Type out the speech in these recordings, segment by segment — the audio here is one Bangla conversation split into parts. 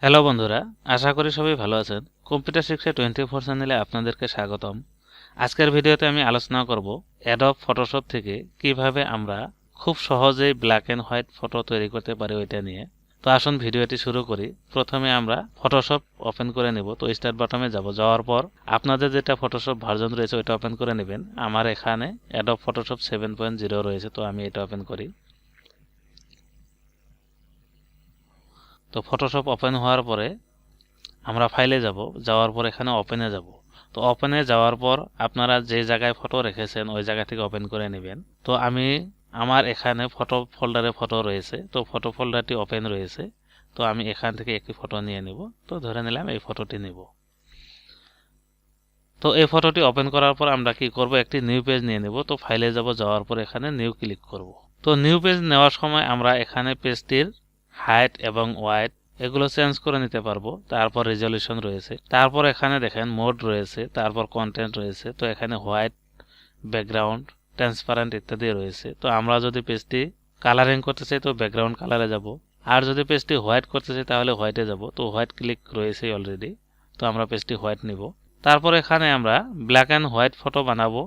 হ্যালো বন্ধুরা, আশা করি সবাই ভালো আছেন। কম্পিউটার শিক্ষা 24 চ্যানেলে আপনাদেরকে স্বাগতম। আজকের ভিডিওতে আমি আলোচনা করব অ্যাডব ফটোশপ থেকে কিভাবে আমরা খুব সহজেই ব্ল্যাক এন্ড হোয়াইট ফটো তৈরি করতে পারি ওইটা নিয়ে। তো আসুন ভিডিওটি শুরু করি। প্রথমে আমরা ফটোশপ ওপেন করে নেব। তো স্টার্ট বাটনে যাওয়ার পর আপনাদের যেটা ফটোশপ ভার্সন রয়েছে ওইটা ওপেন করে নেবেন। আমার এখানে অ্যাডব ফটোশপ 7.0 রয়েছে, তো আমি এটা ওপেন করি। তো ফটোশপ ওপেন হওয়ার পরে আমরা ফাইলে যাওয়ার পর এখানে ওপেনে যাব। তো ওপেনে যাওয়ার পর আপনারা যে জায়গায় ফটো রেখেছেন ওই জায়গা থেকে ওপেন করে নেবেন। তো আমার এখানে ফটো ফোল্ডারে ফটো রয়েছে, তো ফটো ফোল্ডারটি ওপেন রয়েছে। তো আমি এখান থেকে একটি ফটো নিয়ে নেব। তো ধরে নিলাম এই ফটোটি নেব। তো এই ফটোটি ওপেন করার পর আমরা কি করব, একটি নিউ পেজ নিয়ে নেব। তো ফাইলে যাওয়ার পর এখানে নিউ ক্লিক করব। তো নিউ পেজ নেওয়ার সময় আমরা এখানে পেজটির হাইট এবং ওয়াইড এগুলো চেঞ্জ করে নিতে পারবো। তারপর রেজলিউশন রয়েছে, তারপর এখানে দেখেন মোড রয়েছে, তারপর কন্টেন্ট রয়েছে। তো এখানে হোয়াইট, ব্যাকগ্রাউন্ড, ট্রান্সপারেন্ট ইত্যাদি রয়েছে। তো আমরা যদি পেজটি কালারিং করতে চাই তো ব্যাকগ্রাউন্ড কালারে যাব, আর যদি পেজটি হোয়াইট করতে চাই তাহলে হোয়াইটে যাব। তো হোয়াইট ক্লিক রয়েছে অলরেডি, তো আমরা পেজটি হোয়াইট নিব। তারপর এখানে আমরা ব্ল্যাক অ্যান্ড হোয়াইট ফটো বানাবো।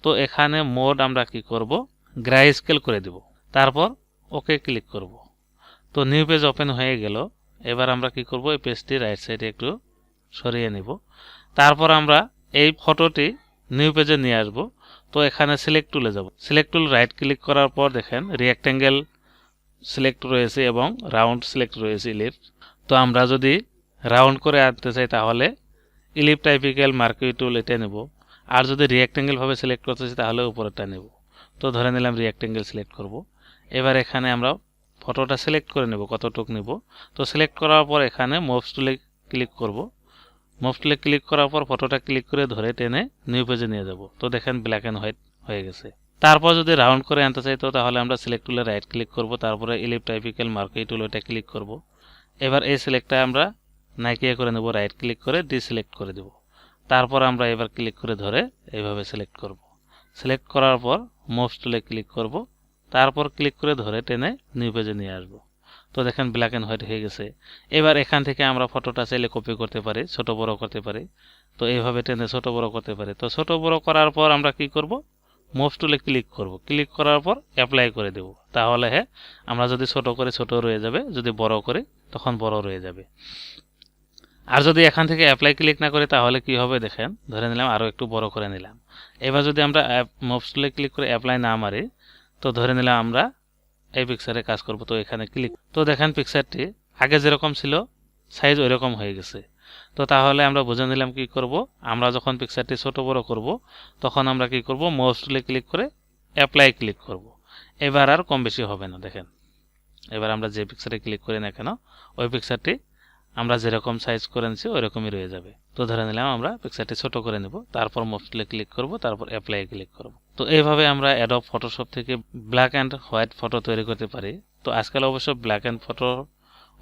তো এখানে মোড আমরা কি করব, গ্রে স্কেল করে দিব। তারপর ওকে ক্লিক করব। তো নিউ পেজ ওপেন হয়ে গেল। এবার আমরা কি করব, এই পেজটি রাইট সাইডে একটু সরিয়ে নিব। তারপর আমরা এই ফটোটি নিউ পেজে নিয়ে আসব। তো এখানে সিলেক্ট টুলে যাব। সিলেক্ট টুল রাইট ক্লিক করার পর দেখেন রেক্ট্যাঙ্গেল সিলেক্ট রয়েছে এবং রাউন্ড সিলেক্ট রয়েছে, ইলিপ্স। তো আমরা যদি রাউন্ড করে আনতে চাই তাহলে ইলিপ টাইপিক্যাল মার্কুই টুল এটা নেব। আর যদি রেক্ট্যাঙ্গেল ভাবে সিলেক্ট করতে চাই তাহলে উপরেরটা নেব। তো ধরে নিলাম রেক্ট্যাঙ্গেল সিলেক্ট করব। এবার এখানে আমরা ফটোটা সিলেক্ট করে নেব কতটুকু নেব। তো সিলেক্ট করার পর এখানে মুভস টুলে ক্লিক করব। মুভস টুলে ক্লিক করার পর ফটোটা ক্লিক করে ধরে টেনে নিউ পেজে নিয়ে যাব। তো দেখেন ব্ল্যাক এন্ড হোয়াইট হয়ে গেছে। তারপর যদি রাউন্ড করে আনতে চাই তো তাহলে আমরা সিলেক্ট টুলে রাইট ক্লিক করব, তারপরে ইলিপ টাইপিক্যাল মার্কুই টুল ওটা ক্লিক করব। এবার এই সিলেক্টটা আমরা নাইকিয়া করে নেব, রাইট ক্লিক করে ডিসিলেক্ট করে দেব। তারপর আমরা এবার ক্লিক করে ধরে এইভাবে সিলেক্ট করব। সিলেক্ট করার পর মুভস টুলে ক্লিক করব, তারপর ক্লিক করে ধরে টেনে নিউ পেজে নিয়ে আসব। তো দেখেন ব্ল্যাক এন্ড হোয়াইট হয়ে গেছে। এবার এখান থেকে আমরা ফটোটা চাইলে কপি করতে পারি, ছোট বড় করতে পারি। তো এইভাবে টেনে ছোট বড় করতে পারি। তো ছোট বড় করার পর আমরা কি করব, মুভস টুলে ক্লিক করব। ক্লিক করার পর অ্যাপ্লাই করে দেব। তাহলে আমরা যদি ছোট করে ছোট রয়ে যাবে, যদি বড় করি তখন বড় রয়ে যাবে। আর যদি এখান থেকে অ্যাপ্লাই ক্লিক না করি তাহলে কি হবে, দেখেন ধরে নিলাম আরো একটু বড় করে নিলাম। এবার যদি আমরা মুভস টুলে ক্লিক করে অ্যাপ্লাই না মারি তো ধরে নিলাম আমরা এই পিকচারে কাজ করব। তো এখানে ক্লিক, তো দেখেন পিকচারটি আগে যেরকম ছিল সাইজ ওইরকম হয়ে গেছে। তো তাহলে আমরা বুঝে নিলাম কি করব, আমরা যখন পিকচারটি ছোট বড় করব তখন আমরা কি করব, মাউস টুলে ক্লিক করে অ্যাপ্লাই ক্লিক করব। এবার আর কম বেশি হবে না। দেখেন এবার আমরা যে পিকচারে ক্লিক করি না কেন ওই পিকচারটি আমরা যেরকম সাইজ করে নিচ্ছি ওইরকমই রয়ে যাবে। তো ধরে নিলাম আমরা পিকচারটি ছোট করে নেব, তারপর মাউস টুলে ক্লিক করব, তারপর অ্যাপ্লাই ক্লিক করব। তো এইভাবে আমরা অ্যাডব ফটোশপ থেকে ব্ল্যাক অ্যান্ড হোয়াইট ফটো তৈরি করতে পারি। তো আজকাল অবশ্য ব্ল্যাক অ্যান্ড ফটো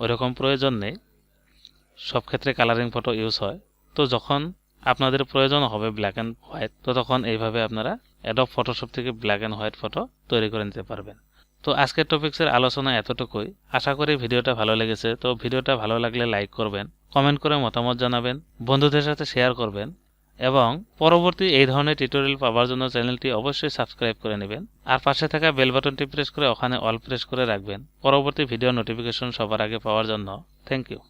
ওইরকম প্রয়োজন নেই, সব ক্ষেত্রে কালারিং ফটো ইউজ হয়। তো যখন আপনাদের প্রয়োজন হবে ব্ল্যাক অ্যান্ড হোয়াইট তো তখন এইভাবে আপনারা অ্যাডব ফটোশপ থেকে ব্ল্যাক অ্যান্ড হোয়াইট ফটো তৈরি করে নিতে পারবেন। তো আজকের টপিক্সের আলোচনা এতটুকুই। আশা করি ভিডিওটা ভালো লেগেছে। তো ভিডিওটা ভালো লাগলে লাইক করবেন, কমেন্ট করে মতামত জানাবেন, বন্ধুদের সাথে শেয়ার করবেন এবং পরবর্তী এই ধরনের টিউটোরিয়াল পাওয়ার জন্য চ্যানেলটি অবশ্যই সাবস্ক্রাইব করে নেবেন। আর পাশে থাকা বেল বাটনটি প্রেস করে ওখানে অল প্রেস করে রাখবেন পরবর্তী ভিডিও নোটিফিকেশন সবার আগে পাওয়ার জন্য। Thank you.